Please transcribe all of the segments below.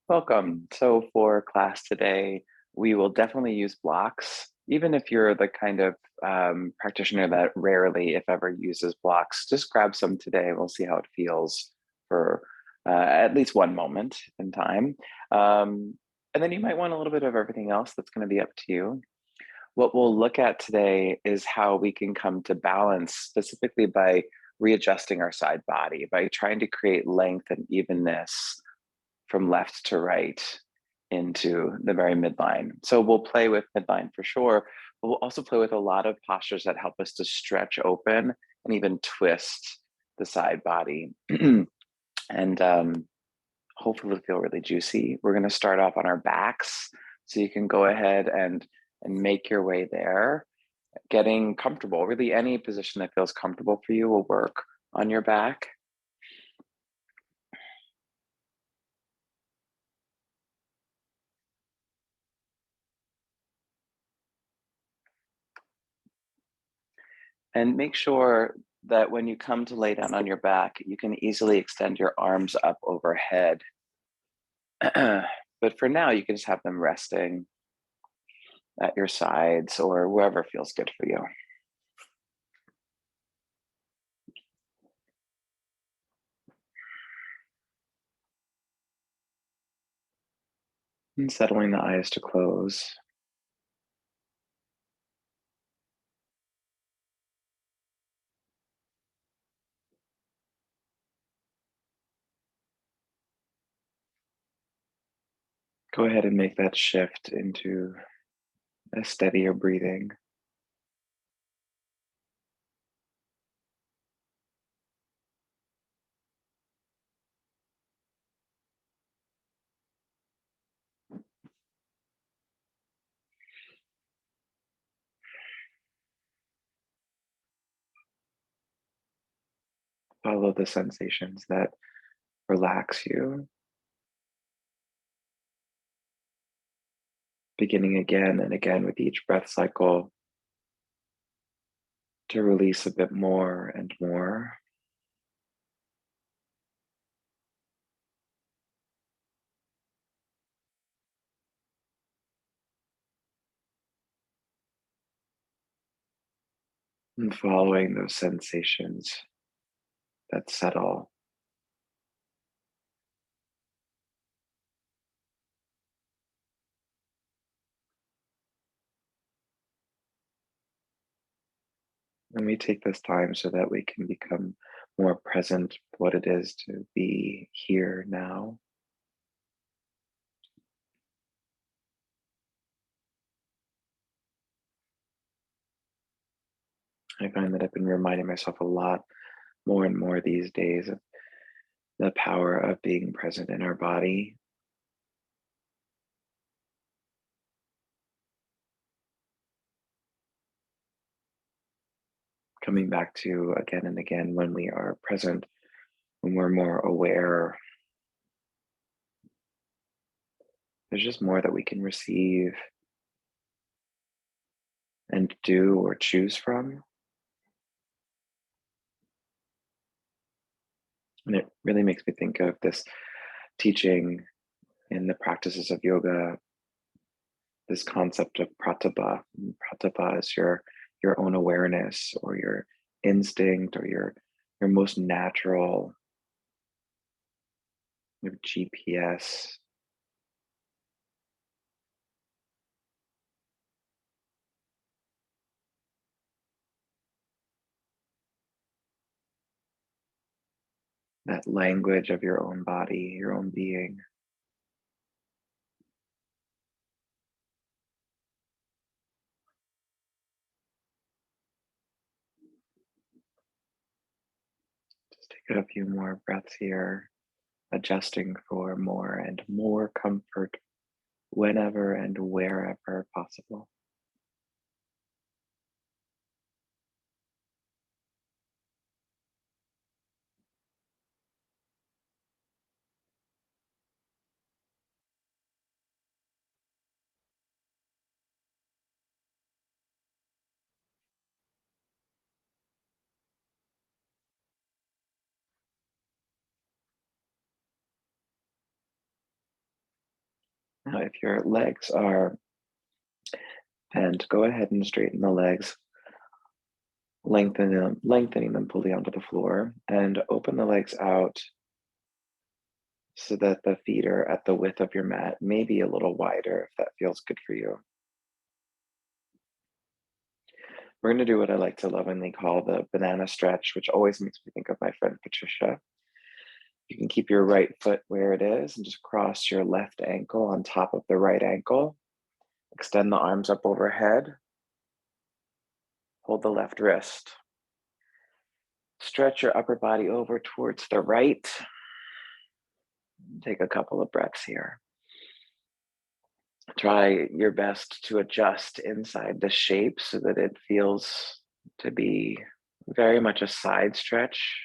Welcome. So for class today, we will definitely use blocks. Even if you're the kind of practitioner that rarely, if ever, uses blocks, just grab some today. We'll see how it feels for at least one moment in time. And then you might want a little bit of everything else. That's going to be up to you. What we'll look at today is how we can come to balance specifically by readjusting our side body, by trying to create length and evenness from left to right into the very midline. So we'll play with midline for sure, but we'll also play with a lot of postures that help us to stretch open and even twist the side body. and hopefully feel really juicy. We're going to start off on our backs. So you can go ahead and make your way there, getting comfortable. Really, any position that feels comfortable for you will work on your back. And make sure that when you come to lay down on your back, you can easily extend your arms up overhead. But for now, you can just have them resting at your sides or wherever feels good for you. And settling the eyes to close. Go ahead and make that shift into a steadier breathing. Follow the sensations that relax you, beginning again and again with each breath cycle to release a bit more and more. And following those sensations that settle. And we take this time so that we can become more present with what it is to be here now. I find that I've been reminding myself a lot more and more these days of the power of being present in our body, coming back to again and again when we are present, when we're more aware, there's just more that we can receive and do or choose from. And it really makes me think of this teaching in the practices of yoga, this concept of pratibha. And pratibha is your own awareness or your instinct or your most natural your GPS, that language of your own body, your own being. Just take a few more breaths here, adjusting for more and more comfort whenever and wherever possible. Now, if your legs are bent, go ahead and straighten the legs, lengthening them fully onto the floor, and open the legs out so that the feet are at the width of your mat, maybe a little wider if that feels good for you. We're going to do what I like to lovingly call the banana stretch, which always makes me think of my friend Patricia. You can keep your right foot where it is and just cross your left ankle on top of the right ankle. Extend the arms up overhead. Hold the left wrist. Stretch your upper body over towards the right. Take a couple of breaths here. Try your best to adjust inside the shape so that it feels to be very much a side stretch.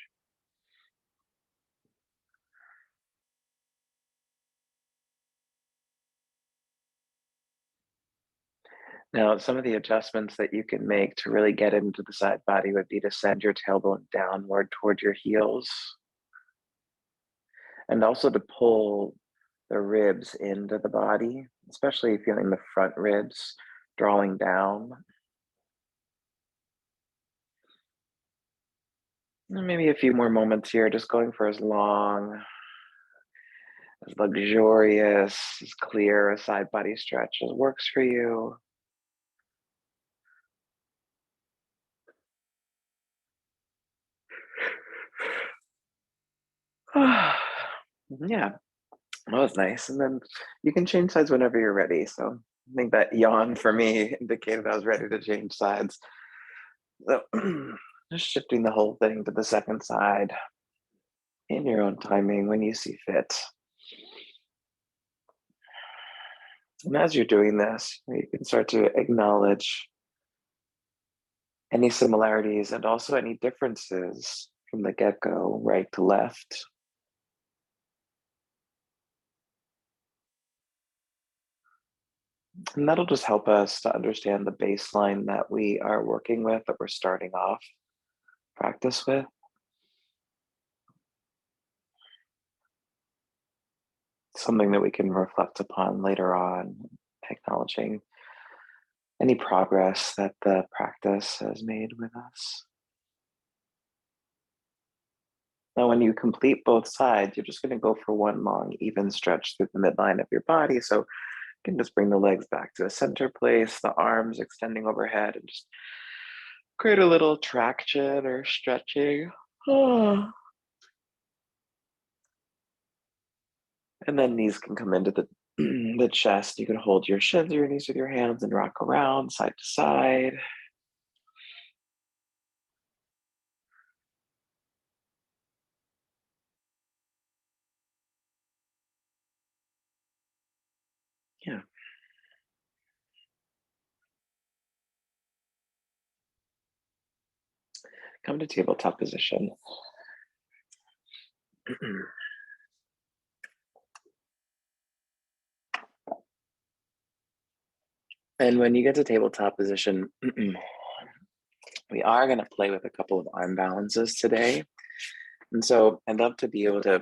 Now, some of the adjustments that you can make to really get into the side body would be to send your tailbone downward toward your heels, and also to pull the ribs into the body, especially feeling the front ribs drawing down. And maybe a few more moments here, just going for as long, as luxurious, as clear a side body stretch as works for you. Yeah, that was nice. And then you can change sides whenever you're ready. So I think that yawn for me indicated I was ready to change sides. So just shifting the whole thing to the second side in your own timing when you see fit. And as you're doing this, you can start to acknowledge any similarities and also any differences from the get-go, right to left. And that'll just help us to understand the baseline that we are working with, that we're starting off practice with. Something that we can reflect upon later on, acknowledging any progress that the practice has made with us. Now, when you complete both sides, you're just going to go for one long, even stretch through the midline of your body. So you can just bring the legs back to a center place, the arms extending overhead, and just create a little traction or stretching. And then knees can come into the the chest. You can hold your shins or your knees with your hands and rock around side to side. Yeah, come to tabletop position. And when you get to tabletop position, we are going to play with a couple of arm balances today. And so I'd love to be able to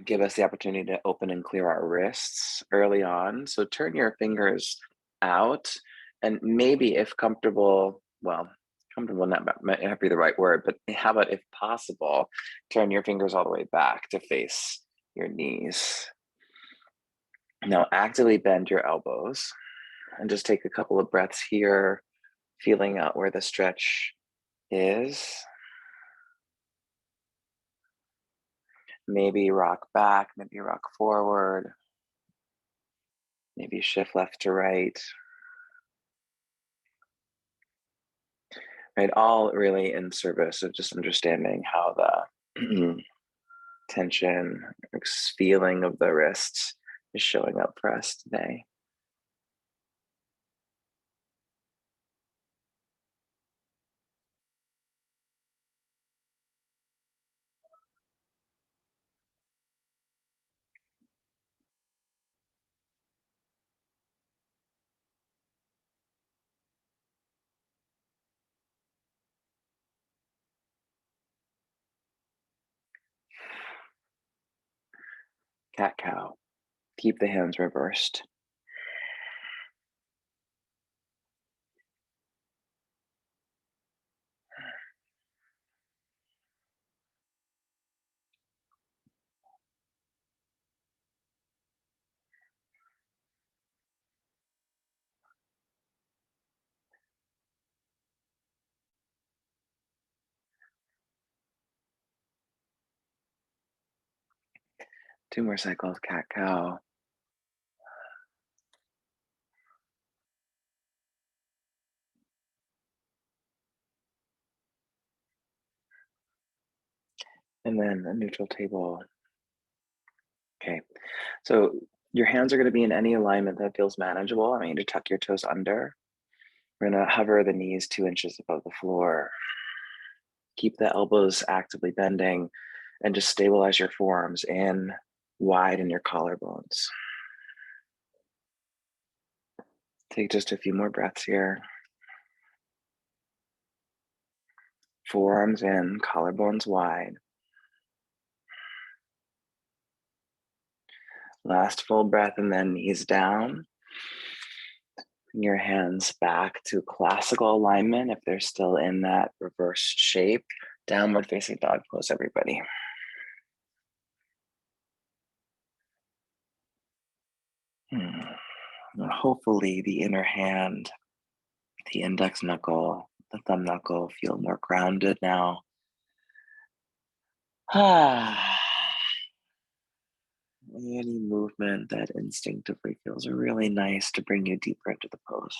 give us the opportunity to open and clear our wrists early on. So turn your fingers out and maybe if comfortable, well, comfortable might not be the right word, but how about if possible, turn your fingers all the way back to face your knees. Now actively bend your elbows and just take a couple of breaths here, feeling out where the stretch is. Maybe rock back, maybe rock forward, maybe shift left to right. Right, all really in service of just understanding how the tension, feeling of the wrists is showing up for us today. Cat cow. Keep the hands reversed. Two more cycles, cat cow. And then a neutral table. Okay, so your hands are going to be in any alignment that feels manageable. I want you to tuck your toes under. We're going to hover the knees 2 inches above the floor. Keep the elbows actively bending and just stabilize your forearms in, widen your collarbones. Take just a few more breaths here. Forearms in, collarbones wide. Last full breath and then knees down. Bring your hands back to classical alignment if they're still in that reversed shape. Downward facing dog pose, everybody. Hopefully the inner hand, the index knuckle, the thumb knuckle feel more grounded now. Any movement that instinctively feels really nice to bring you deeper into the pose.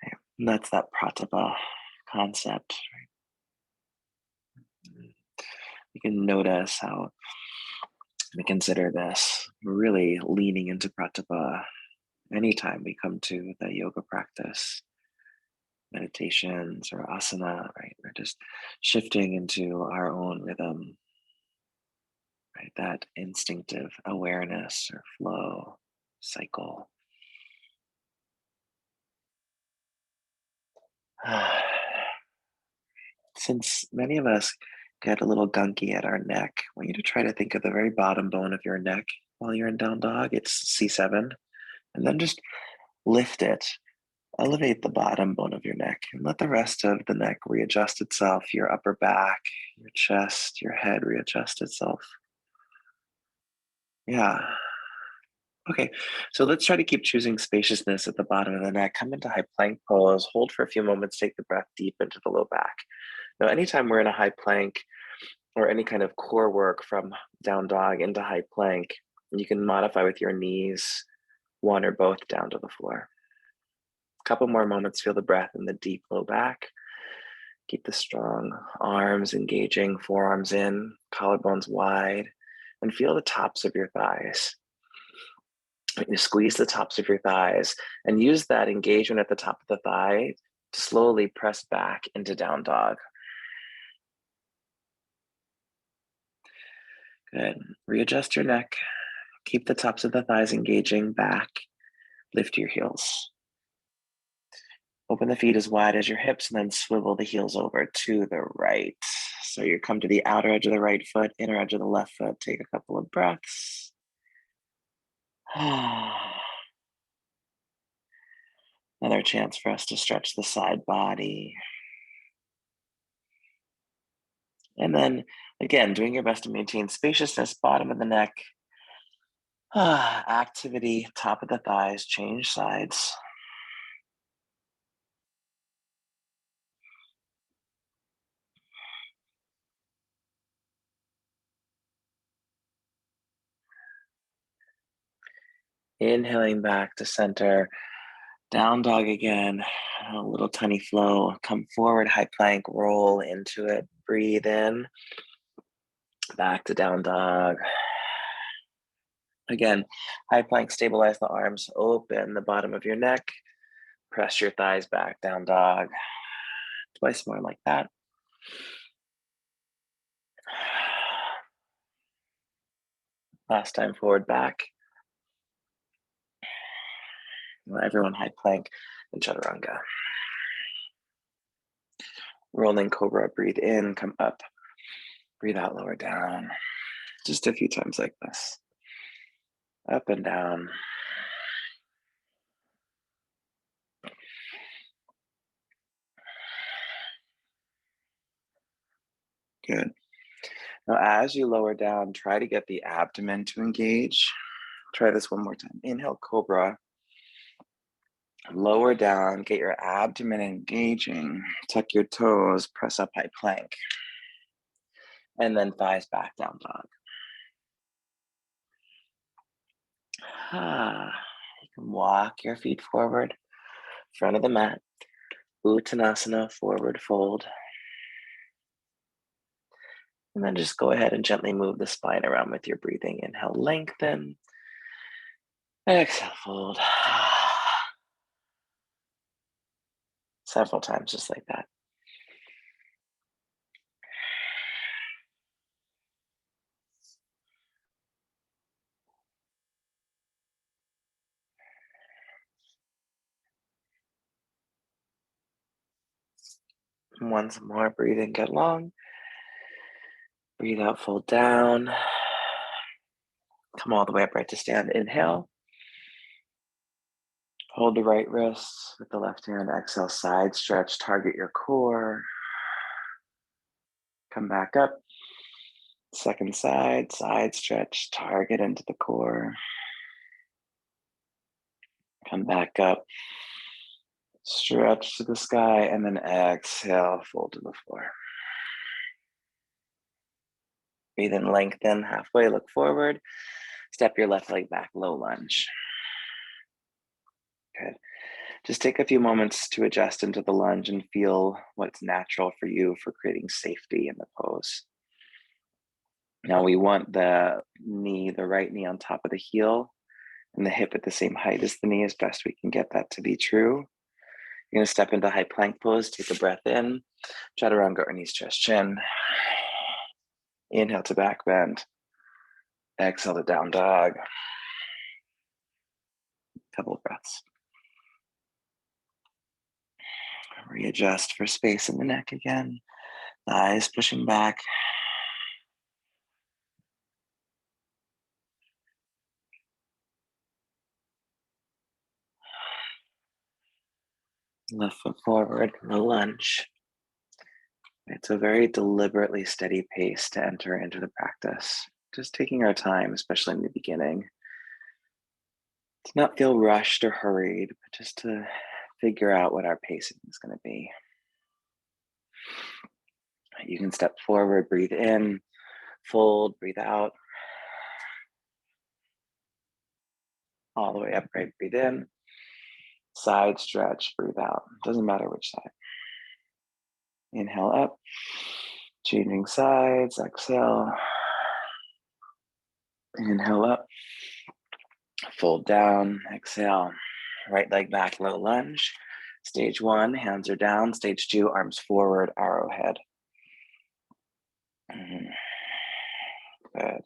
Okay. And that's that pratapa concept. You can notice how we consider this really leaning into pratapa anytime we come to the yoga practice, meditations or asana, right? We're just shifting into our own rhythm, right? That instinctive awareness or flow cycle. Since many of us get a little gunky at our neck, I want you to try to think of the very bottom bone of your neck while you're in down dog. It's C7. And then just lift it. Elevate the bottom bone of your neck and let the rest of the neck readjust itself. Your upper back, your chest, your head readjust itself. Yeah. Okay, so let's try to keep choosing spaciousness at the bottom of the neck. Come into high plank pose, hold for a few moments, take the breath deep into the low back. Now, anytime we're in a high plank or any kind of core work from down dog into high plank, you can modify with your knees, one or both down to the floor. A couple more moments, feel the breath in the deep low back. Keep the strong arms engaging, forearms in, collarbones wide, and feel the tops of your thighs. You squeeze the tops of your thighs and use that engagement at the top of the thigh to slowly press back into down dog. Good. Readjust your neck. Keep the tops of the thighs engaging back. Lift your heels. Open the feet as wide as your hips and then swivel the heels over to the right. So you come to the outer edge of the right foot, inner edge of the left foot. Take a couple of breaths. Another chance for us to stretch the side body. And then again, doing your best to maintain spaciousness, bottom of the neck. Activity, top of the thighs, change sides. Inhaling back to center. Down dog again. A little tiny flow. Come forward, high plank, roll into it. Breathe in. Back to down dog. Again, high plank, stabilize the arms, open the bottom of your neck. Press your thighs back, down dog. Twice more like that. Last time, forward, back. Everyone high plank and chaturanga. Rolling cobra, breathe in, come up. Breathe out, lower down. Just a few times like this. up and down. Good. Now, as you lower down, try to get the abdomen to engage. Try this one more time. Inhale, cobra. Lower down, get your abdomen engaging. Tuck your toes, press up high plank. And then thighs back, down dog. You can walk your feet forward, front of the mat. Uttanasana, forward fold. And then just go ahead and gently move the spine around with your breathing. Inhale, lengthen. Exhale, fold. Several times just like that. Once more, breathe in, get long. Breathe out, fold down. Come all the way upright to stand. Inhale. Hold the right wrist with the left hand. Exhale, side stretch, target your core. Come back up. Second side, side stretch, target into the core. Come back up. Stretch to the sky, and then exhale, fold to the floor. Breathe in, lengthen, halfway, look forward. Step your left leg back, low lunge. Good. Just take a few moments to adjust into the lunge and feel what's natural for you for creating safety in the pose. Now we want the knee, the right knee on top of the heel and the hip at the same height as the knee as best we can get that to be true. You're gonna step into high plank pose, take a breath in, chaturanga or knees, chest, chin. Inhale to back bend. Exhale to down dog. Couple of breaths. Readjust for space in the neck again. Thighs pushing back. Left foot forward, low lunge. It's a very deliberately steady pace to enter into the practice. Just taking our time, especially in the beginning, to not feel rushed or hurried, but just to figure out what our pacing is going to be. You can step forward, breathe in, fold, breathe out. All the way upright, breathe in. Side stretch, breathe out. Doesn't matter which side. Inhale up, changing sides, exhale. Inhale up, fold down, exhale. Right leg back, low lunge. Stage one, hands are down. Stage two, arms forward, arrowhead. Good.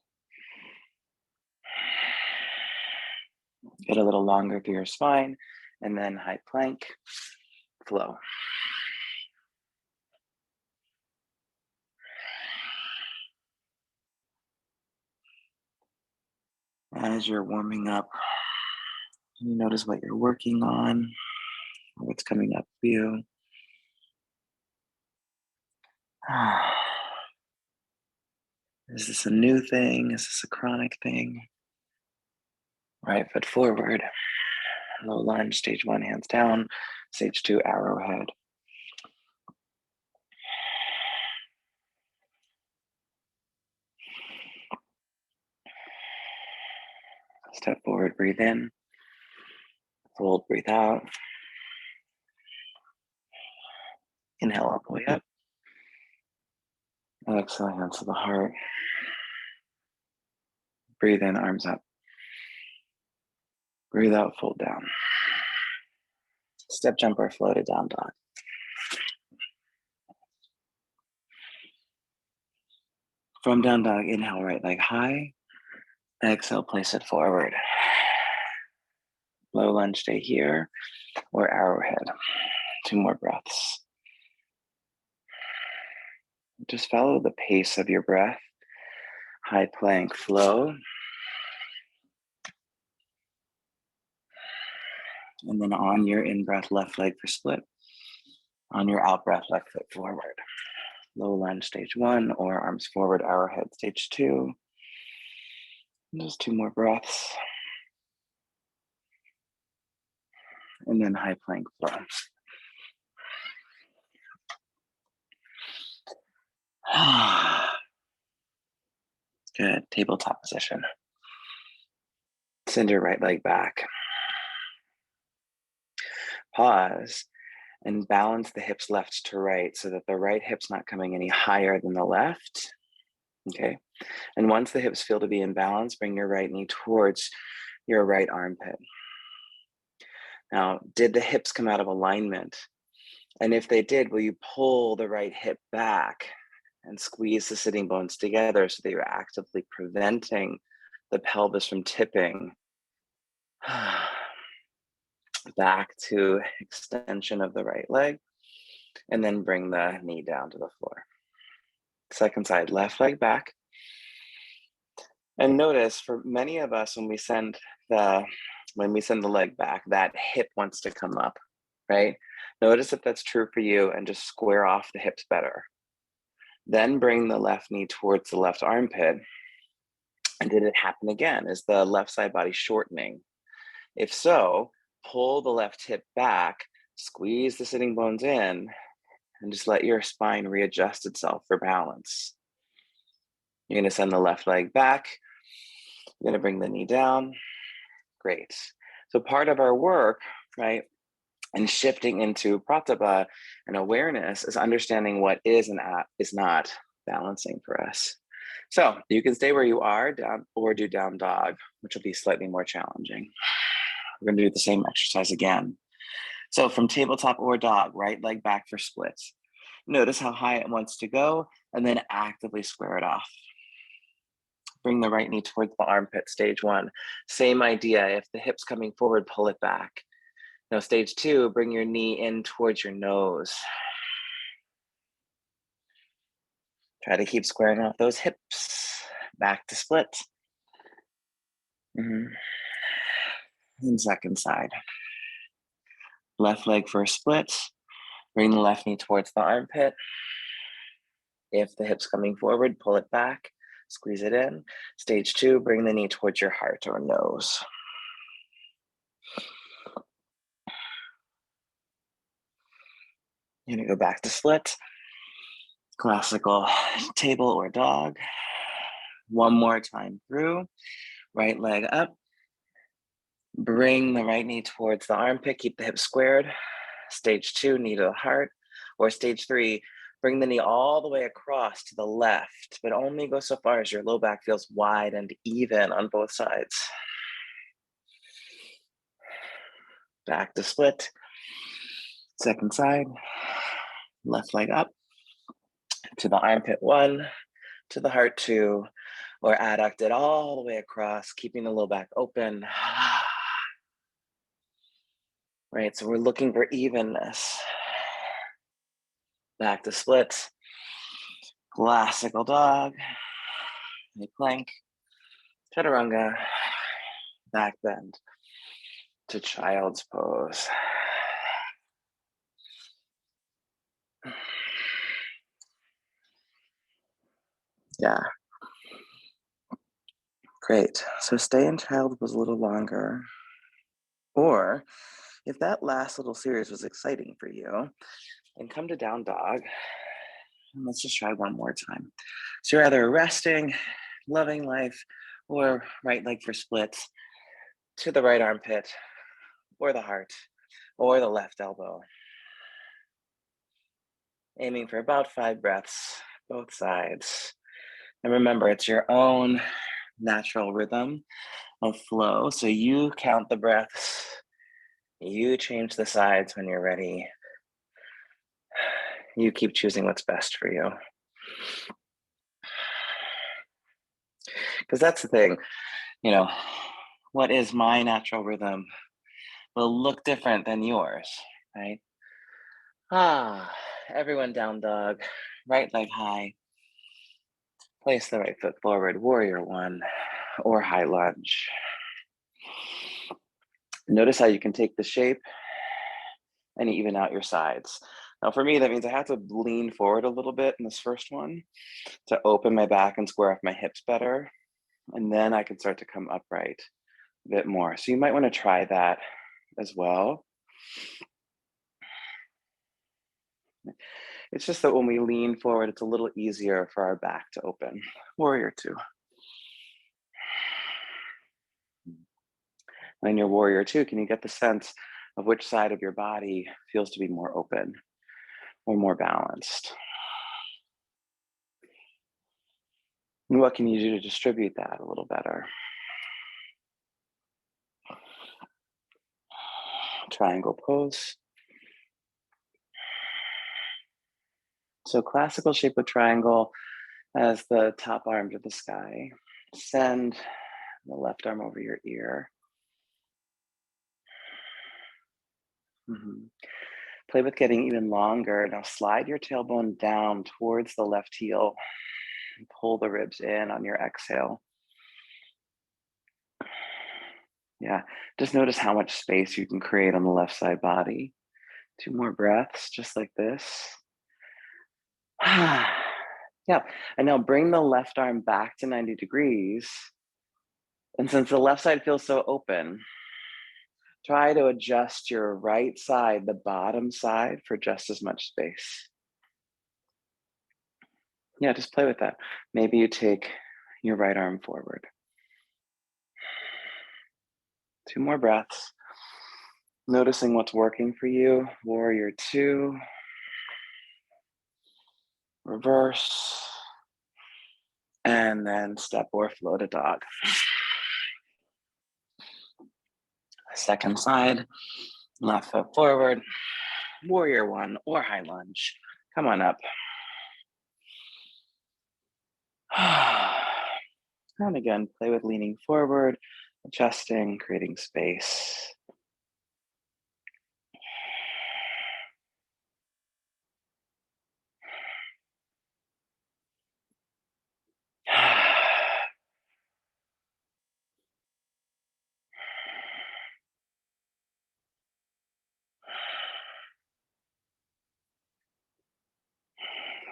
Get a little longer through your spine, and then high plank, flow. As you're warming up, you notice what you're working on, what's coming up for you. Is this a new thing? Is this a chronic thing? Right foot forward, low lunge, stage one, hands down, stage two, arrowhead. Step forward, breathe in, fold, breathe out. Inhale all the way up. Exhale, hands to the heart. Breathe in, arms up. Breathe out, fold down. Step jump or flow to down dog. From down dog, inhale, right leg high. Exhale, place it forward. Low lunge, stay here, or arrowhead. 2 more breaths. Just follow the pace of your breath. High plank flow. And then on your in-breath, left leg for split. On your out-breath, left foot forward. Low lunge, stage 1, or arms forward, arrowhead, stage 2. And just 2 more breaths. And then high plank flow. Good, tabletop position. Send your right leg back. Pause and balance the hips left to right so that the right hip's not coming any higher than the left. Okay. And once the hips feel to be in balance, bring your right knee towards your right armpit. Now, did the hips come out of alignment? And if they did, will you pull the right hip back and squeeze the sitting bones together so that you're actively preventing the pelvis from tipping back to extension of the right leg, and then bring the knee down to the floor. Second side, left leg back. And notice for many of us, when we send the leg back, that hip wants to come up, right? Notice if that's true for you and just square off the hips better. Then bring the left knee towards the left armpit. And did it happen again? Is the left side body shortening? If so, pull the left hip back, squeeze the sitting bones in, and just let your spine readjust itself for balance. You're gonna send the left leg back. You're gonna bring the knee down. Great. So part of our work, right, and shifting into pratibha and awareness is understanding what is and is not balancing for us. So you can stay where you are, down, or do down dog, which will be slightly more challenging. We're gonna do the same exercise again. So from tabletop or dog, right leg back for splits. Notice how high it wants to go, and then actively square it off. Bring the right knee towards the armpit, stage 1. Same idea, if the hip's coming forward, pull it back. Now stage 2, bring your knee in towards your nose. Try to keep squaring off those hips. Back to split. And second side. Left leg for a split. Bring the left knee towards the armpit. If the hip's coming forward, pull it back. Squeeze it in. Stage 2, bring the knee towards your heart or nose. You're gonna go back to split. Classical table or dog. One more time through. Right leg up. Bring the right knee towards the armpit. Keep the hips squared. Stage 2, knee to the heart. Or stage 3, bring the knee all the way across to the left, but only go so far as your low back feels wide and even on both sides. Back to split. Second side. Left leg up. To the armpit 1. To the heart 2. Or adduct it all the way across, keeping the low back open. Right, so we're looking for evenness. Back to split. Classical dog. High plank. Chaturanga. Back bend to child's pose. Yeah. Great. So stay in child pose a little longer. Or if that last little series was exciting for you, then come to down dog. And let's just try one more time. So you're either resting, loving life, or right leg for splits to the right armpit, or the heart, or the left elbow. Aiming for about 5 breaths, both sides. And remember, it's your own natural rhythm of flow. So you count the breaths, you change the sides when you're ready. You keep choosing what's best for you. Because that's the thing, you know, what is my natural rhythm will look different than yours, right? Everyone down dog, right leg high. Place the right foot forward, warrior 1, or high lunge. Notice how you can take the shape and even out your sides. Now for me, that means I have to lean forward a little bit in this first one to open my back and square off my hips better. And then I can start to come upright a bit more. So you might want to try that as well. It's just that when we lean forward, it's a little easier for our back to open. Warrior two. In your warrior two, can you get the sense of which side of your body feels to be more open or more balanced? And what can you do to distribute that a little better? Triangle pose. So classical shape of triangle as the top arm to the sky. Send the left arm over your ear. Play with getting even longer. Now slide your tailbone down towards the left heel and pull the ribs in on your exhale. Yeah, just notice how much space you can create on the left side body. 2 more breaths, just like this. Yeah, and now bring the left arm back to 90 degrees. And since the left side feels so open, try to adjust your right side, the bottom side, for just as much space. Yeah, just play with that. Maybe you take your right arm forward. 2 more breaths. Noticing what's working for you. Warrior two. Reverse. And then step or flow to dog. Second side. Left foot forward. Warrior one or high lunge. Come on up. And again, play with leaning forward, adjusting, creating space.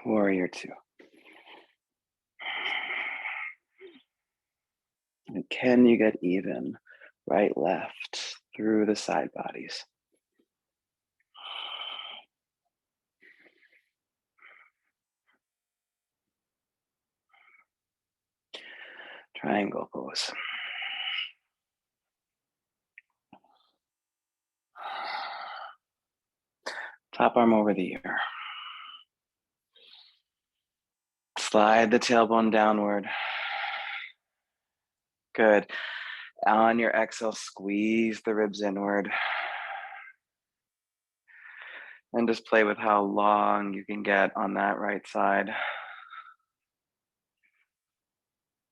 Warrior two. And can you get even? Right, left, through the side bodies. Triangle pose. Top arm over the ear. Slide the tailbone downward. Good. On your exhale, squeeze the ribs inward. And just play with how long you can get on that right side.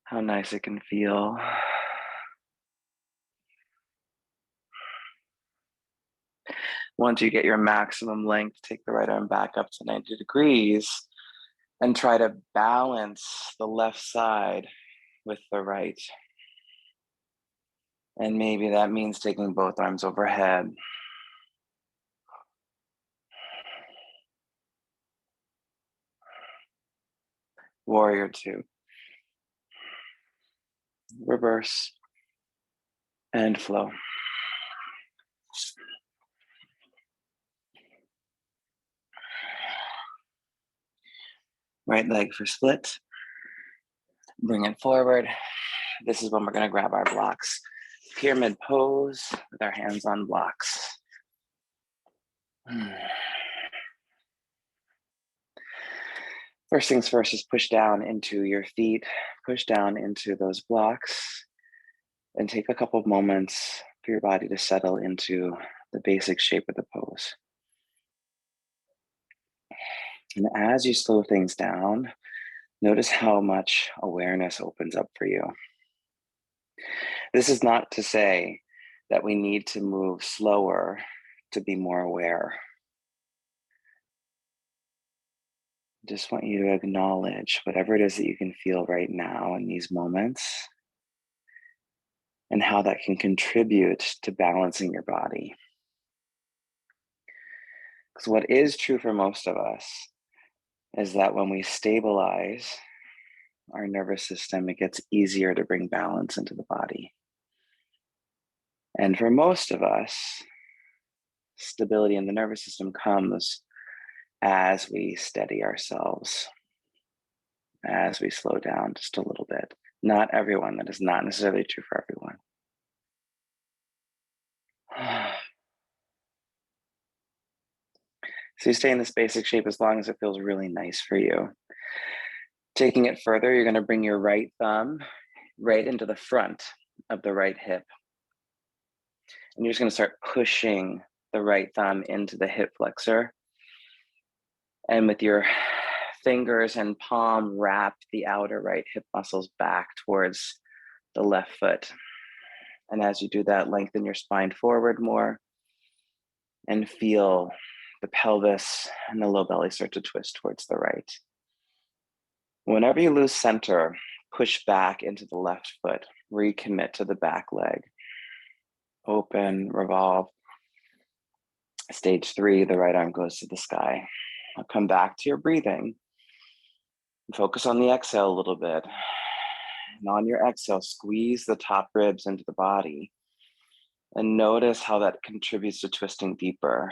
How nice it can feel. Once you get your maximum length, take the right arm back up to 90 degrees and try to balance the left side with the right. And maybe that means taking both arms overhead. Warrior two. Reverse and flow. Right leg for split. Bring it forward. This is when we're going to grab our blocks. Pyramid pose with our hands on blocks. First things first is push down into your feet, push down into those blocks, and take a couple of moments for your body to settle into the basic shape of the pose. And as you slow things down, notice how much awareness opens up for you. This is not to say that we need to move slower to be more aware. I just want you to acknowledge whatever it is that you can feel right now in these moments and how that can contribute to balancing your body. Because what is true for most of us is that when we stabilize our nervous system, it gets easier to bring balance into the body. And for most of us, stability in the nervous system comes as we steady ourselves, as we slow down just a little bit. Not everyone, that is not necessarily true for everyone. So you stay in this basic shape as long as it feels really nice for you. Taking it further, you're going to bring your right thumb right into the front of the right hip. And you're just going to start pushing the right thumb into the hip flexor. And with your fingers and palm, wrap the outer right hip muscles back towards the left foot. And as you do that, lengthen your spine forward more and feel the pelvis and the low belly start to twist towards the right. Whenever you lose center, push back into the left foot, recommit to the back leg. Open, revolve. Stage 3, the right arm goes to the sky. Now come back to your breathing. Focus on the exhale a little bit. And on your exhale, squeeze the top ribs into the body. And notice how that contributes to twisting deeper.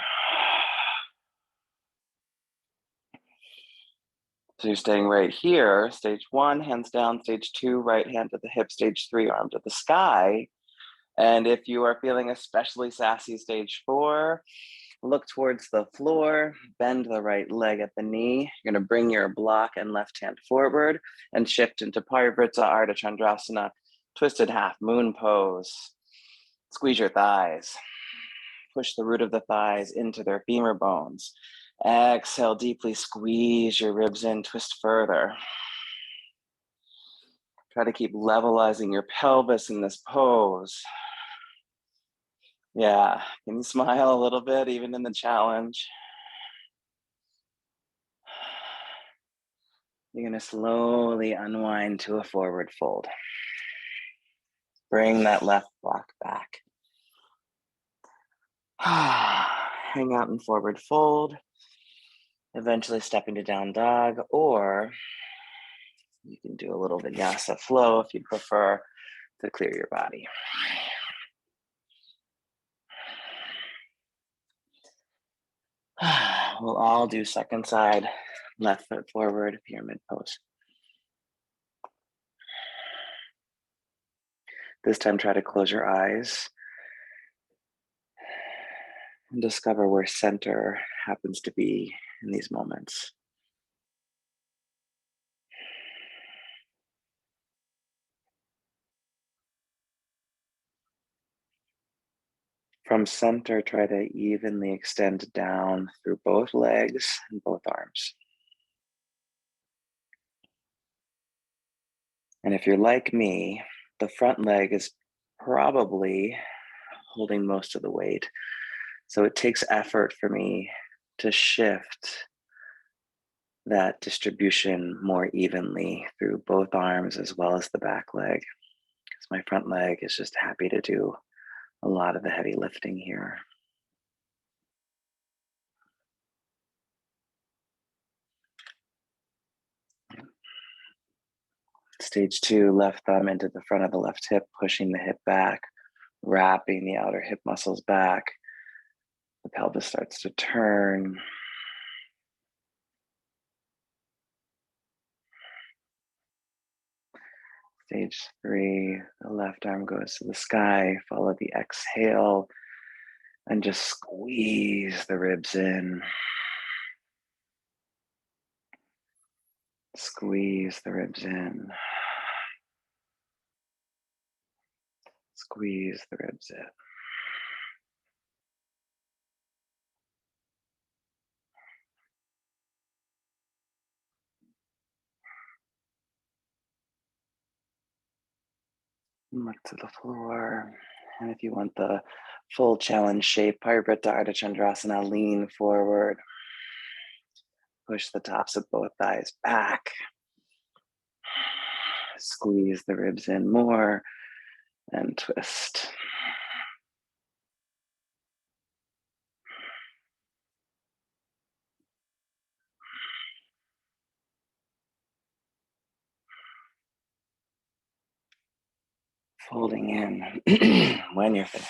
So you're staying right here. Stage 1, hands down. Stage 2, right hand to the hip. Stage 3, arm to the sky. And if you are feeling especially sassy, stage 4, look towards the floor, bend the right leg at the knee. You're going to bring your block and left hand forward and shift into Parivrtta Ardha Chandrasana, twisted half moon pose. Squeeze your thighs. Push the root of the thighs into their femur bones. Exhale deeply, squeeze your ribs in, twist further. Try to keep levelizing your pelvis in this pose. Yeah, can you smile a little bit, even in the challenge? You're going to slowly unwind to a forward fold. Bring that left block back. Hang out in forward fold. Eventually step into down dog, or you can do a little vinyasa flow if you prefer to clear your body. We'll all do second side, left foot forward, pyramid pose. This time, try to close your eyes and discover where center happens to be in these moments. From center, try to evenly extend down through both legs and both arms. And if you're like me, the front leg is probably holding most of the weight. So it takes effort for me to shift that distribution more evenly through both arms as well as the back leg. Because my front leg is just happy to do a lot of the heavy lifting here. Stage 2, left thumb into the front of the left hip, pushing the hip back, wrapping the outer hip muscles back. The pelvis starts to turn. Stage 3, the left arm goes to the sky. Follow the exhale and just squeeze the ribs in. Squeeze the ribs in. Squeeze the ribs in. Look to the floor. And if you want the full challenge shape, Parivrtta Ardha Chandrasana, lean forward. Push the tops of both thighs back. Squeeze the ribs in more. and twist. Folding in when you're finished.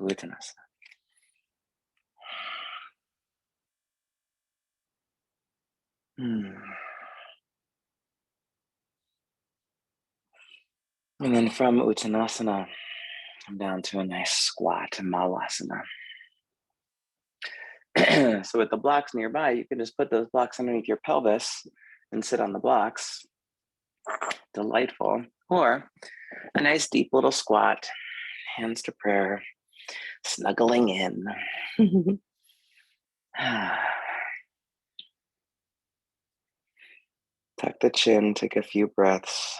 Uttanasana. And then from Uttanasana, come down to a nice squat, Malasana. So with the blocks nearby, you can just put those blocks underneath your pelvis and sit on the blocks. Delightful. Or a nice deep little squat, hands to prayer, snuggling in. Tuck the chin, take a few breaths.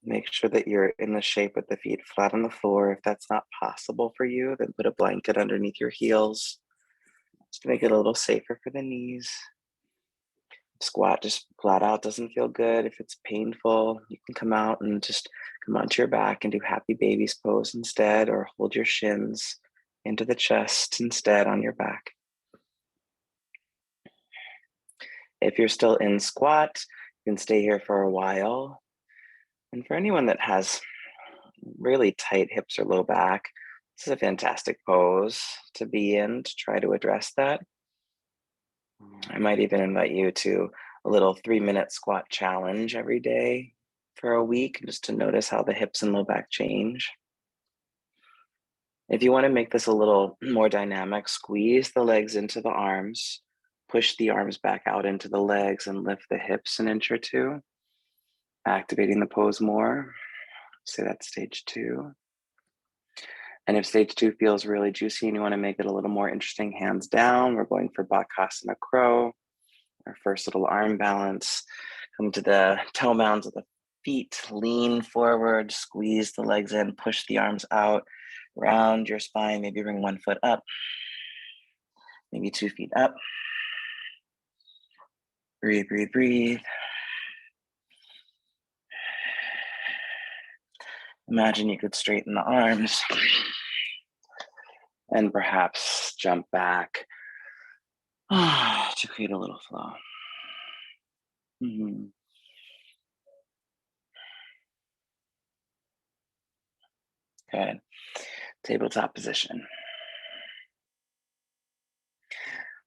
Make sure that you're in the shape with the feet flat on the floor. If that's not possible for you, then put a blanket underneath your heels just to make it a little safer for the knees. Squat just flat out doesn't feel good. If it's painful, you can come out and just come onto your back and do happy baby's pose instead, or hold your shins into the chest instead on your back. If you're still in squat, you can stay here for a while. And for anyone that has really tight hips or low back, this is a fantastic pose to be in to try to address that. I might even invite you to a little 3-minute squat challenge every day for a week, just to notice how the hips and low back change. If you want to make this a little more dynamic, squeeze the legs into the arms, push the arms back out into the legs, and lift the hips an inch or two, activating the pose more. So that's stage 2. And if stage 2 feels really juicy and you want to make it a little more interesting, hands down, we're going for Bakasana Crow, our first little arm balance. Come to the toe mounds of the feet, lean forward, squeeze the legs in, push the arms out, round your spine, maybe bring 1 foot up, maybe 2 feet up. Breathe, breathe, breathe. Imagine you could straighten the arms and perhaps jump back to create a little flow. Good. Tabletop position.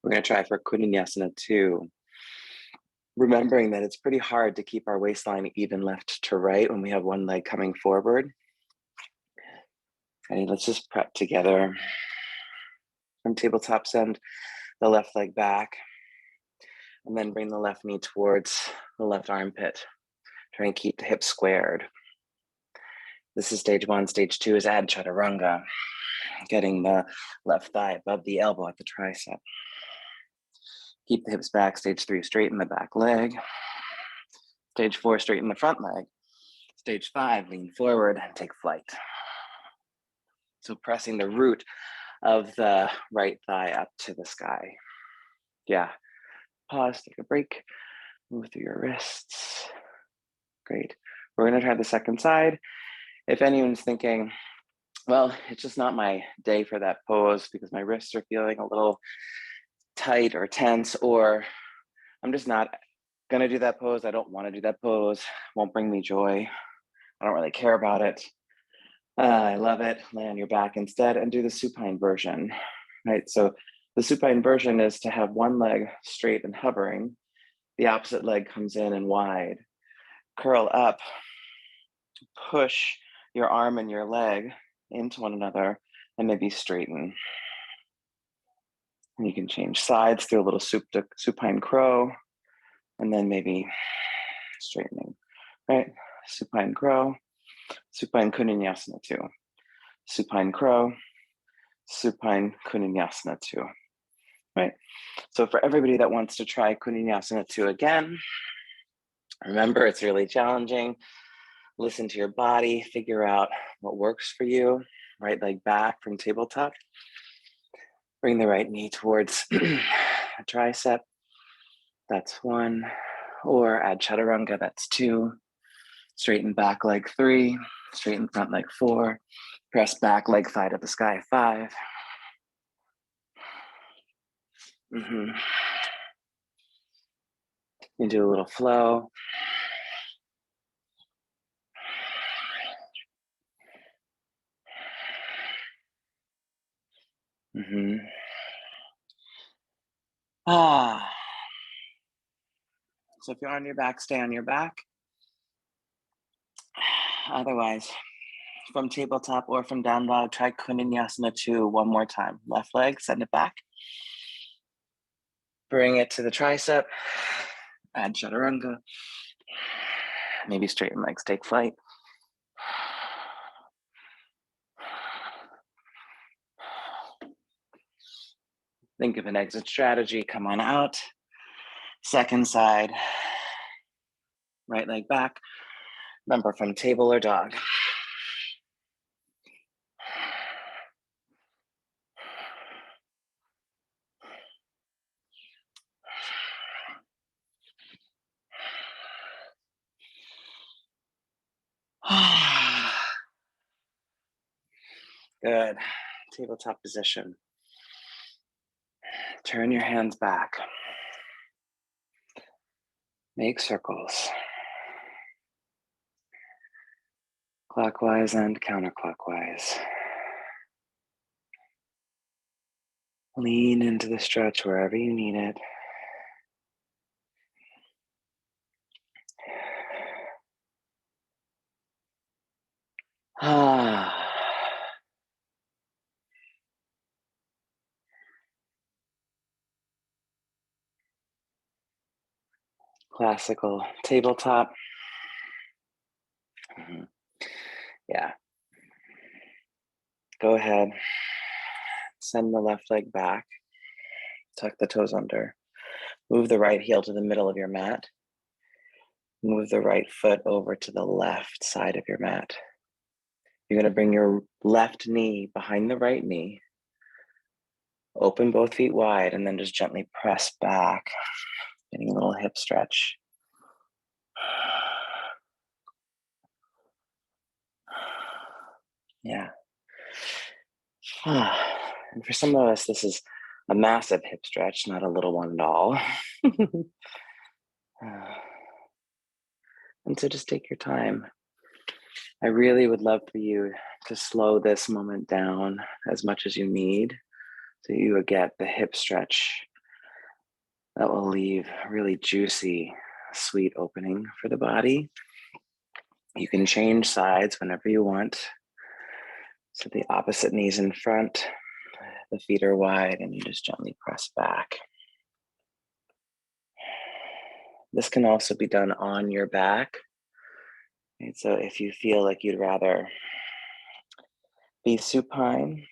We're going to try for Kundinyasana 2. Remembering that it's pretty hard to keep our waistline even left to right when we have one leg coming forward. Okay, let's just prep together. From tabletop, send the left leg back, and then bring the left knee towards the left armpit. Try and keep the hips squared. This is stage 1. Stage 2 is Ad Chaturanga, getting the left thigh above the elbow at the tricep. Keep the hips back. Stage 3, straighten the back leg. Stage 4, straighten the front leg. Stage 5, lean forward and take flight. So pressing the root of the right thigh up to the sky. Yeah. Pause, take a break, move through your wrists. Great. We're going to try the second side. If anyone's thinking, well, it's just not my day for that pose because my wrists are feeling a little tight or tense, or I'm just not going to do that pose. I don't want to do that pose. Won't bring me joy. I don't really care about it. I love it. Lay on your back instead and do the supine version, right? So the supine version is to have one leg straight and hovering. The opposite leg comes in and wide. Curl up, push your arm and your leg into one another, and maybe straighten. And you can change sides through a little supine crow, and then maybe straightening, right? Supine crow, supine Kundinyasana 2. Supine crow, supine Kundinyasana 2, right? So for everybody that wants to try Kundinyasana 2 again, remember it's really challenging. Listen to your body, figure out what works for you. Right leg back from tabletop. Bring the right knee towards a tricep. That's 1. Or add chaturanga, that's 2. Straighten back leg 3. Straighten front leg 4. Press back leg thigh to the sky, 5. You do a little flow. So if you're on your back, stay on your back. Otherwise, from tabletop or from down dog, try Kundinyasana 2 one more time. Left leg, send it back. Bring it to the tricep. Add chaturanga. Maybe straighten legs, take flight. Think of an exit strategy. Come on out. Second side. Right leg back. Remember, from table or dog. Good. Tabletop position. Turn your hands back. Make circles. Clockwise and counterclockwise. Lean into the stretch wherever you need it. Classical tabletop. Yeah. Go ahead. Send the left leg back. Tuck the toes under. Move the right heel to the middle of your mat. Move the right foot over to the left side of your mat. You're going to bring your left knee behind the right knee. Open both feet wide and then just gently press back, getting a little hip stretch. Yeah. And for some of us, this is a massive hip stretch, not a little one at all. And so just take your time. I really would love for you to slow this moment down as much as you need so you get the hip stretch that will leave a really juicy, sweet opening for the body. You can change sides whenever you want. So the opposite knee's in front, the feet are wide, and you just gently press back. This can also be done on your back. And so if you feel like you'd rather be supine,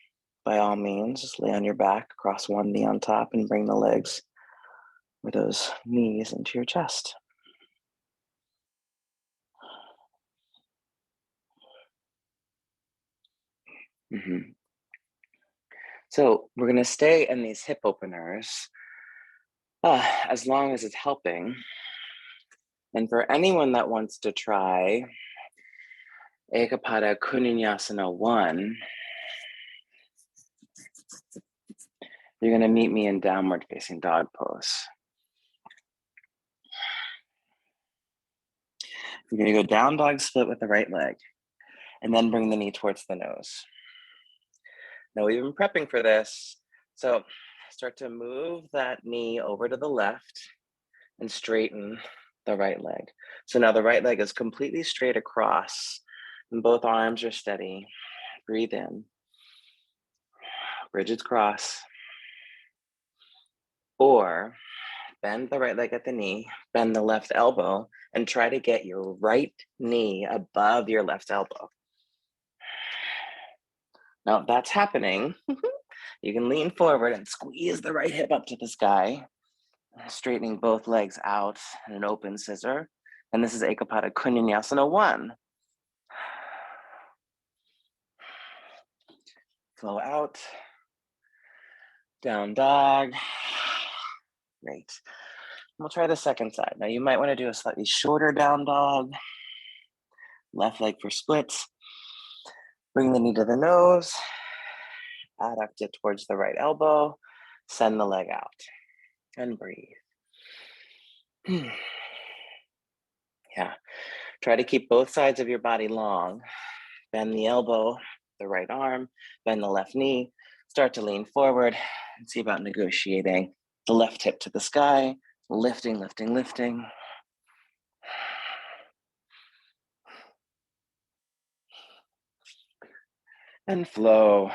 by all means, just lay on your back, cross one knee on top, and bring the legs with those knees into your chest. So we're going to stay in these hip openers as long as it's helping. And for anyone that wants to try Ekapada Kundinyasana 1, you're going to meet me in downward facing dog pose. You're going to go down dog split with the right leg and then bring the knee towards the nose. Now we've been prepping for this. So start to move that knee over to the left and straighten the right leg. So now the right leg is completely straight across and both arms are steady. Breathe in. Bridges cross. Or bend the right leg at the knee, bend the left elbow, and try to get your right knee above your left elbow. Now, if that's happening, you can lean forward and squeeze the right hip up to the sky, straightening both legs out in an open scissor. And this is Ekapada Kundinyasana 1. Flow out. Down dog. Great. We'll try the second side. Now you might want to do a slightly shorter down dog. Left leg for splits. Bring the knee to the nose. Adduct it towards the right elbow. Send the leg out. And breathe. Yeah. Try to keep both sides of your body long. Bend the elbow, the right arm, bend the left knee. Start to lean forward and see about negotiating the left hip to the sky. Lifting, lifting, lifting. And flow.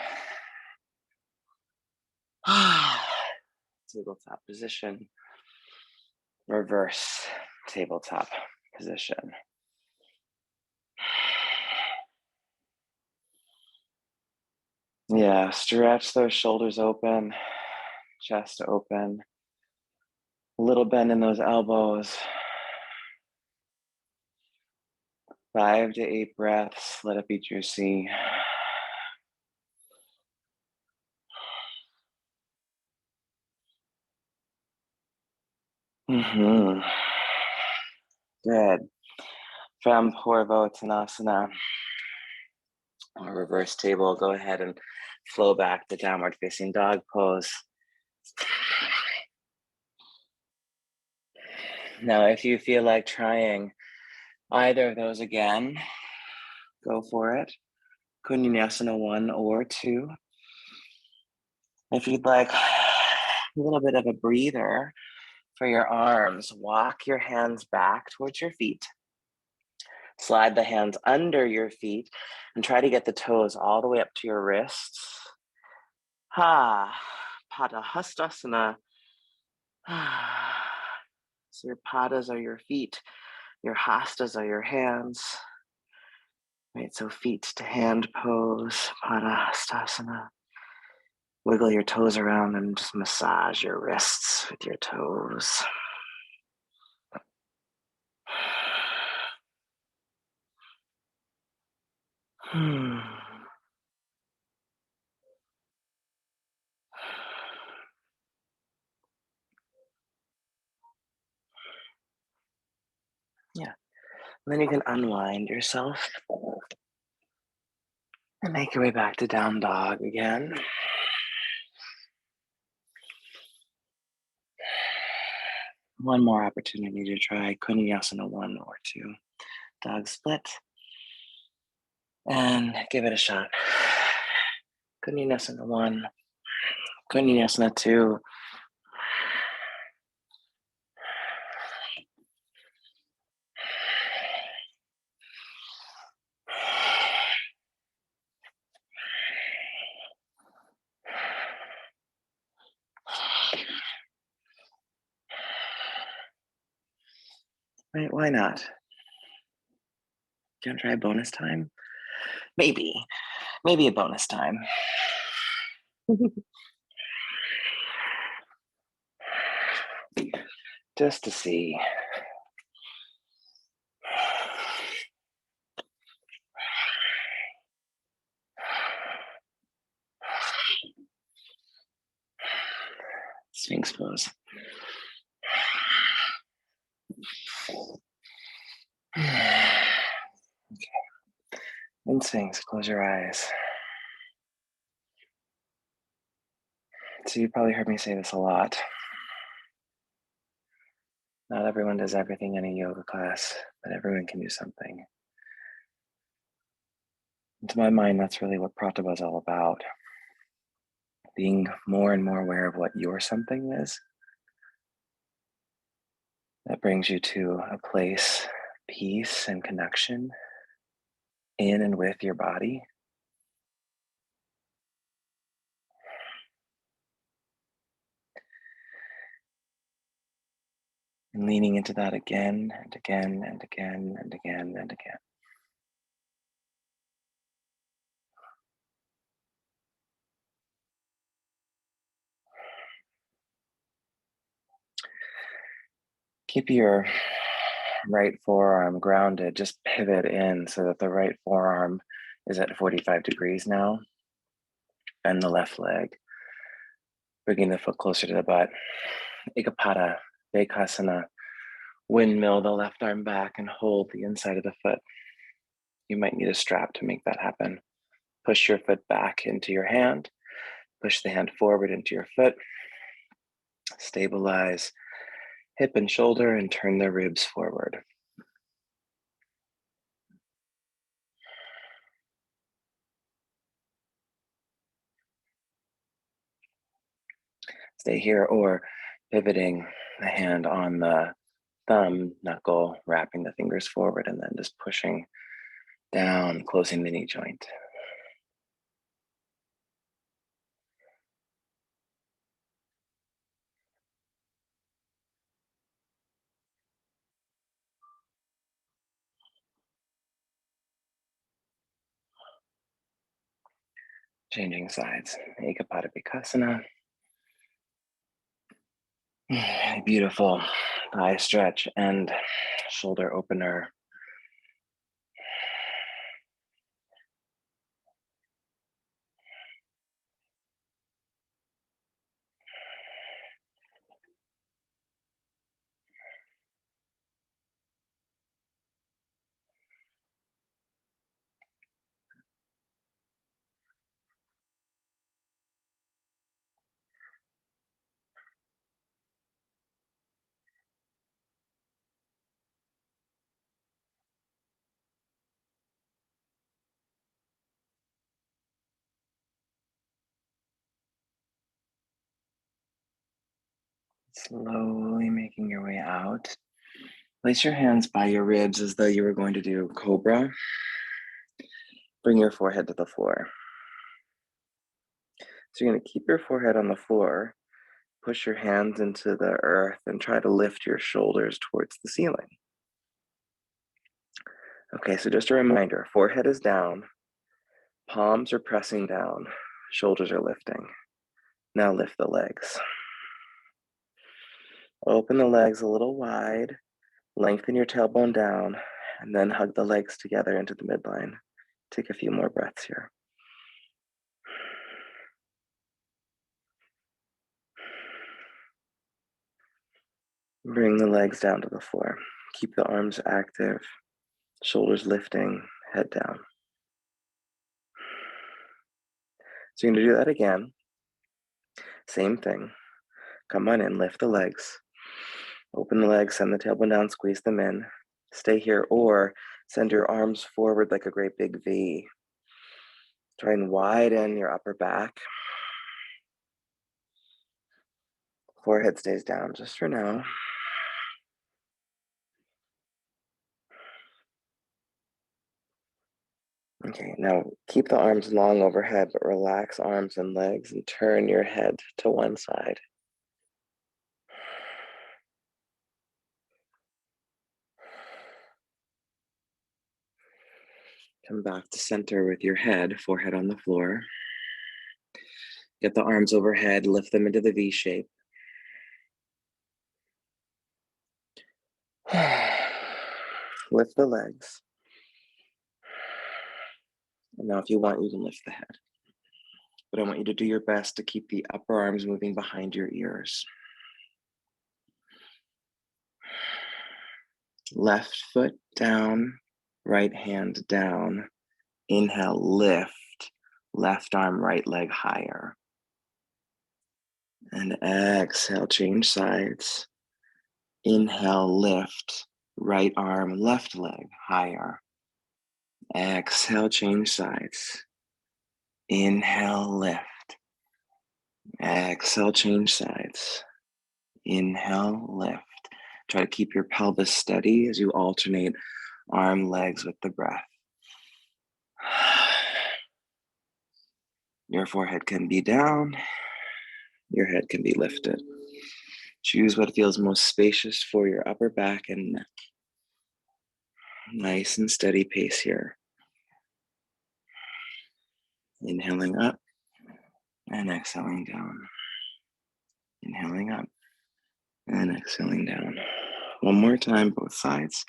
Tabletop position. Reverse tabletop position. Yeah, stretch those shoulders open, chest open. A little bend in those elbows. 5 to 8 breaths. Let it be juicy. Good. From Purvottanasana, or reverse table, go ahead and flow back to downward facing dog pose. Now, if you feel like trying either of those again, go for it. Kunjasana 1 or 2. If you'd like a little bit of a breather for your arms, walk your hands back towards your feet. Slide the hands under your feet and try to get the toes all the way up to your wrists. Padahastasana. So your padas are your feet, your hastas are your hands. Right, so feet to hand pose, Padahastasana. Wiggle your toes around and just massage your wrists with your toes. Yeah. And then you can unwind yourself and make your way back to down dog again. One more opportunity to try Kunjasana 1 or 2. Dog split. And give it a shot. Kunjasana 1. Kunjasana 2. Right, why not? Can I try bonus time? Maybe a bonus time. Just to see. Sphinx pose. Okay. In Sphinx, close your eyes. So you probably heard me say this a lot. Not everyone does everything in a yoga class, but everyone can do something. And to my mind, that's really what Pratibha is all about. Being more and more aware of what your something is. That brings you to a place, peace and connection in and with your body. And leaning into that again and again and again and again and again. Keep your right forearm grounded, just pivot in so that the right forearm is at 45 degrees now. Bend the left leg. Bringing the foot closer to the butt. Ekapada, Bekasana. Windmill the left arm back and hold the inside of the foot. You might need a strap to make that happen. Push your foot back into your hand. Push the hand forward into your foot. Stabilize hip and shoulder and turn the ribs forward. Stay here, or pivoting the hand on the thumb knuckle, wrapping the fingers forward and then just pushing down, closing the knee joint. Changing sides. Ekapada Vikasana. Beautiful thigh stretch and shoulder opener. Slowly making your way out. Place your hands by your ribs as though you were going to do cobra. Bring your forehead to the floor. So you're going to keep your forehead on the floor, push your hands into the earth, and try to lift your shoulders towards the ceiling. Okay, so just a reminder, forehead is down, palms are pressing down, shoulders are lifting. Now lift the legs. Open the legs a little wide, lengthen your tailbone down, and then hug the legs together into the midline. Take a few more breaths here. Bring the legs down to the floor. Keep the arms active, shoulders lifting, head down. So you're going to do that again. Same thing. Come on in, lift the legs. Open the legs, send the tailbone down, squeeze them in. Stay here, or send your arms forward like a great big V. Try and widen your upper back. Forehead stays down just for now. Okay, now keep the arms long overhead, but relax arms and legs and turn your head to one side. Come back to center with your head, forehead on the floor. Get the arms overhead, lift them into the V shape. Lift the legs. And now if you want, you can lift the head. But I want you to do your best to keep the upper arms moving behind your ears. Left foot down, right hand down. Inhale, lift. Left arm, right leg higher. And exhale, change sides. Inhale, lift. Right arm, left leg higher. Exhale, change sides. Inhale, lift. Exhale, change sides. Inhale, lift. Try to keep your pelvis steady as you alternate arm, legs with the breath. Your forehead can be down. Your head can be lifted. Choose what feels most spacious for your upper back and neck. Nice and steady pace here. Inhaling up and exhaling down. Inhaling up and exhaling down. One more time, both sides.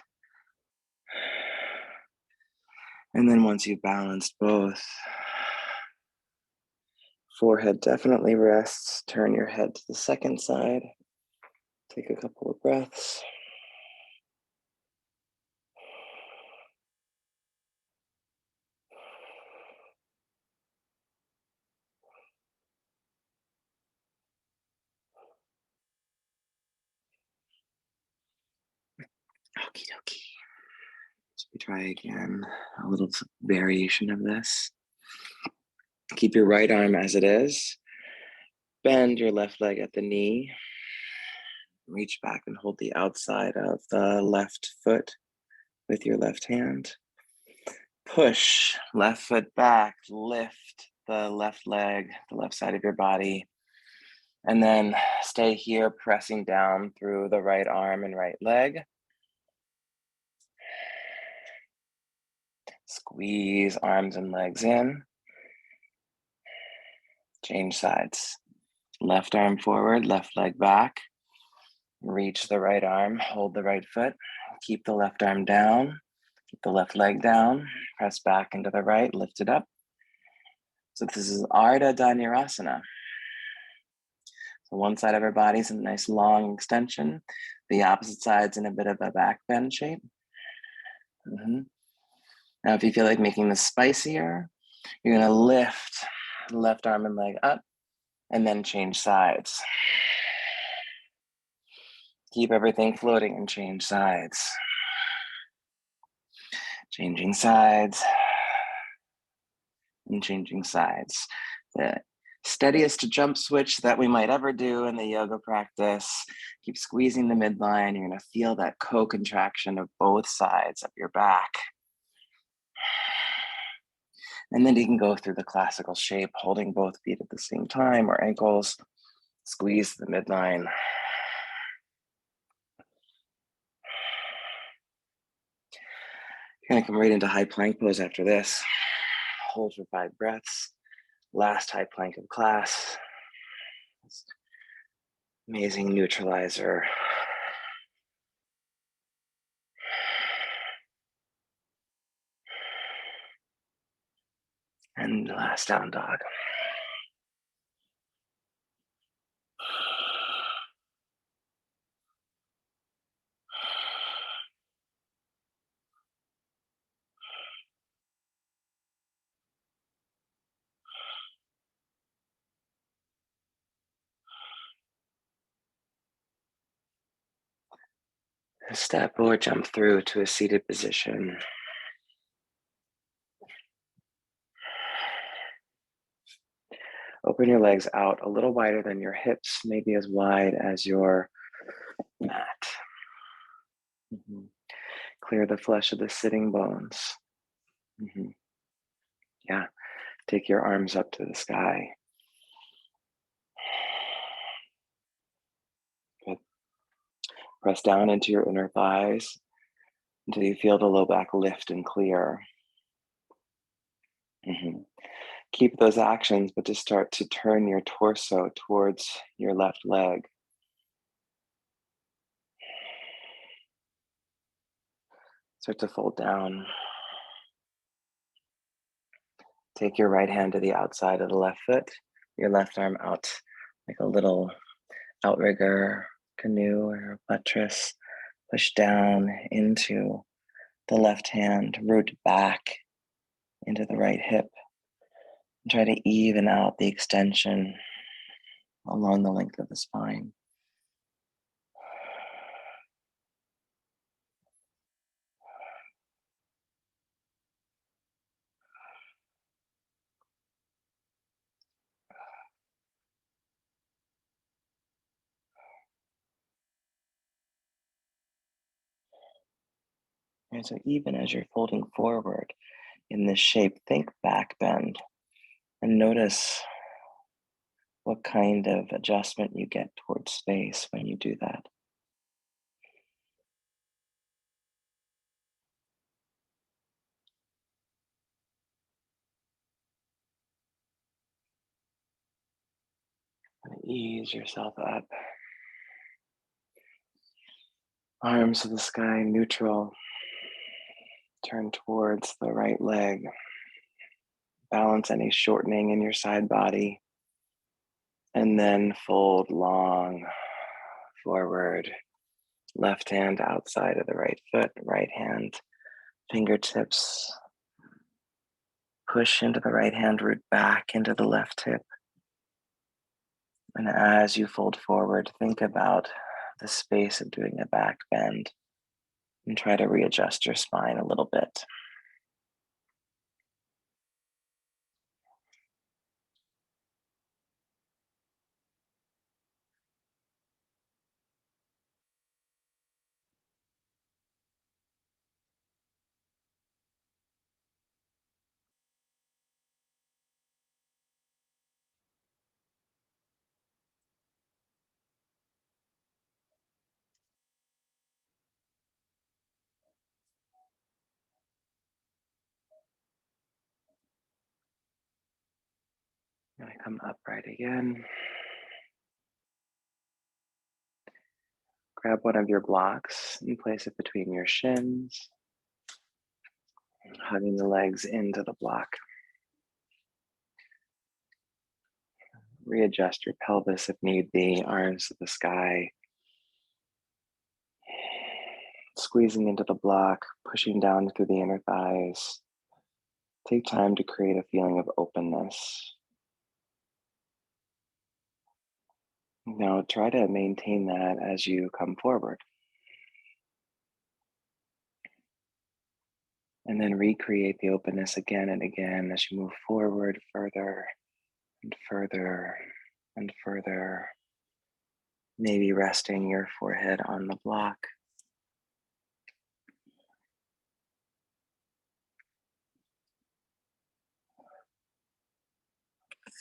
And then once you've balanced both, Forehead definitely rests. Turn your head to the second side. Take a couple of breaths. Okie dokie. So we try again, a little variation of this. Keep your right arm as it is. Bend your left leg at the knee. Reach back and hold the outside of the left foot with your left hand. Push left foot back, lift the left leg, the left side of your body. And then stay here, pressing down through the right arm and right leg. Squeeze arms and legs in. Change sides. Left arm forward, left leg back. Reach the right arm, hold the right foot. Keep the left arm down. Keep the left leg down. Press back into the right, lift it up. So this is Ardha Dhanurasana. So one side of our body is in a nice long extension. The opposite side's in a bit of a back bend shape. Now, if you feel like making this spicier, you're gonna lift the left arm and leg up and then change sides. Keep everything floating and change sides. Changing sides and changing sides. The steadiest jump switch that we might ever do in the yoga practice. Keep squeezing the midline. You're gonna feel that co-contraction of both sides of your back. And then you can go through the classical shape, holding both feet at the same time or ankles. Squeeze the midline. You're gonna come right into high plank pose after this. Hold for 5 breaths. Last high plank of class. Amazing neutralizer. And last down dog. Step or jump through to a seated position. Open your legs out a little wider than your hips, maybe as wide as your mat. Clear the flesh of the sitting bones. Yeah, take your arms up to the sky. Good. Press down into your inner thighs until you feel the low back lift and clear. Keep those actions, but just start to turn your torso towards your left leg. Start to fold down. Take your right hand to the outside of the left foot, your left arm out like a little outrigger, canoe, or buttress. Push down into the left hand, root back into the right hip. And try to even out the extension along the length of the spine. And so even as you're folding forward in this shape, think back bend and notice what kind of adjustment you get towards space when you do that. And ease yourself up. Arms to the sky, neutral. Turn towards the right leg. Balance any shortening in your side body. And then fold long forward. Left hand outside of the right foot, right hand, fingertips. Push into the right hand, root back into the left hip. And as you fold forward, think about the space of doing a back bend and try to readjust your spine a little bit. I'm going to come upright again. Grab one of your blocks and place it between your shins, hugging the legs into the block. Readjust your pelvis if need be, arms to the sky. Squeezing into the block, pushing down through the inner thighs. Take time to create a feeling of openness. Now try to maintain that as you come forward. And then recreate the openness again and again as you move forward further and further and further. Maybe resting your forehead on the block.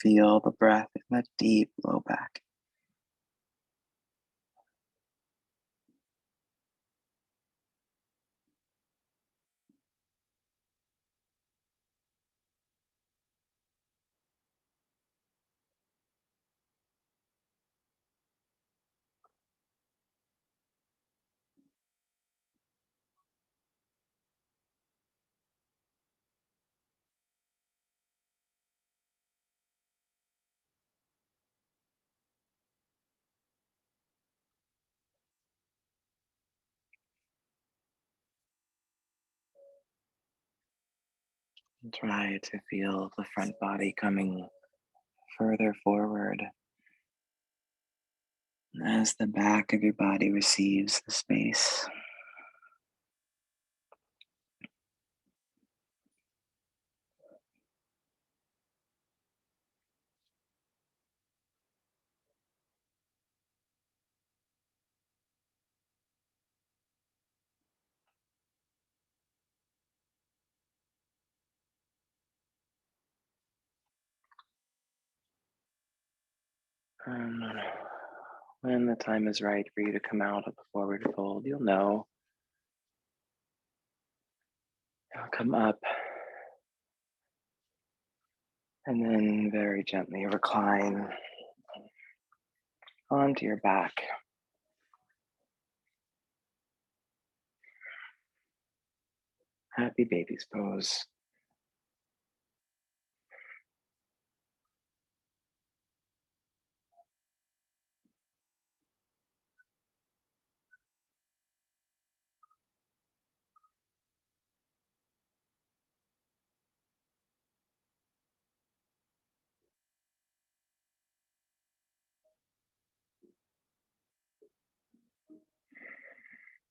Feel the breath in the deep low back. And try to feel the front body coming further forward as the back of your body receives the space. And when the time is right for you to come out of the forward fold, you'll know. You'll come up and then very gently recline onto your back. Happy baby's pose.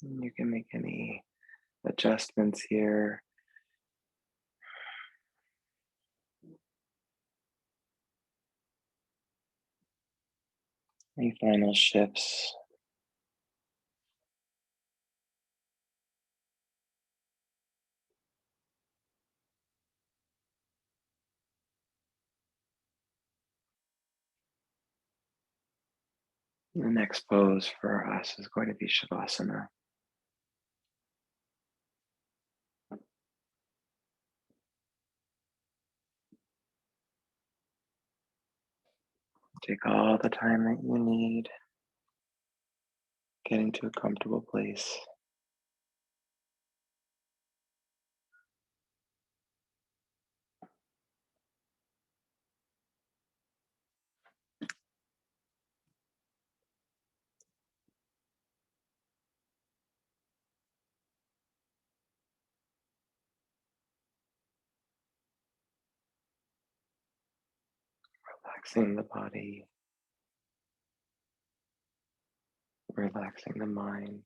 You can make any adjustments here. Any final shifts. The next pose for us is going to be Shavasana. Take all the time that you need, getting to a comfortable place. Relaxing the body, relaxing the mind.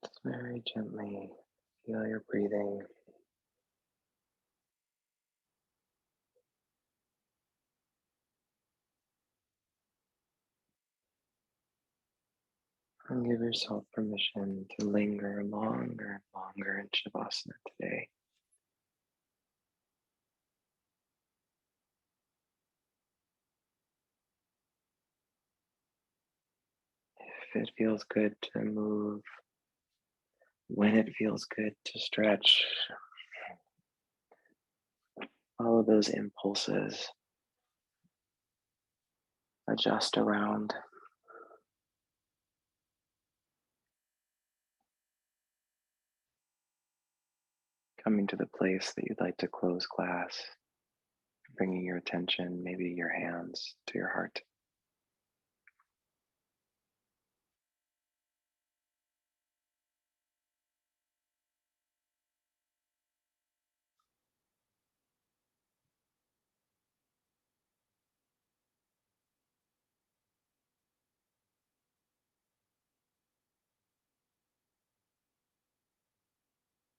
Just very gently feel your breathing and give yourself permission to linger longer and longer in Shavasana today. If it feels good to move, when it feels good to stretch, follow those impulses, adjust around. coming to the place that you'd like to close class, bringing your attention, maybe your hands, to your heart.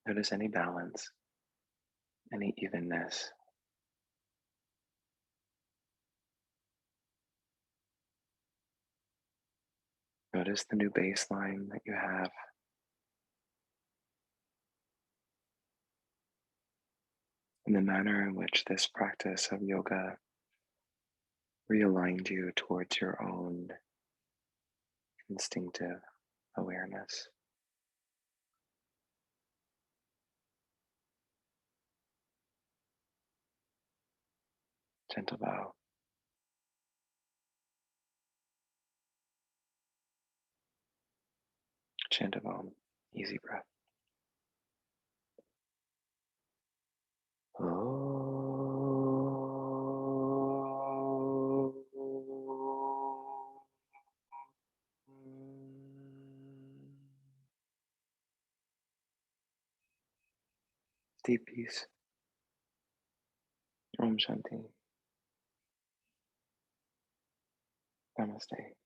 Notice any balance, any evenness. Notice the new baseline that you have and the manner in which this practice of yoga realigned you towards your own instinctive awareness. Gentle bow, chant of Om, easy breath. Deep peace. Om Shanti. Namaste.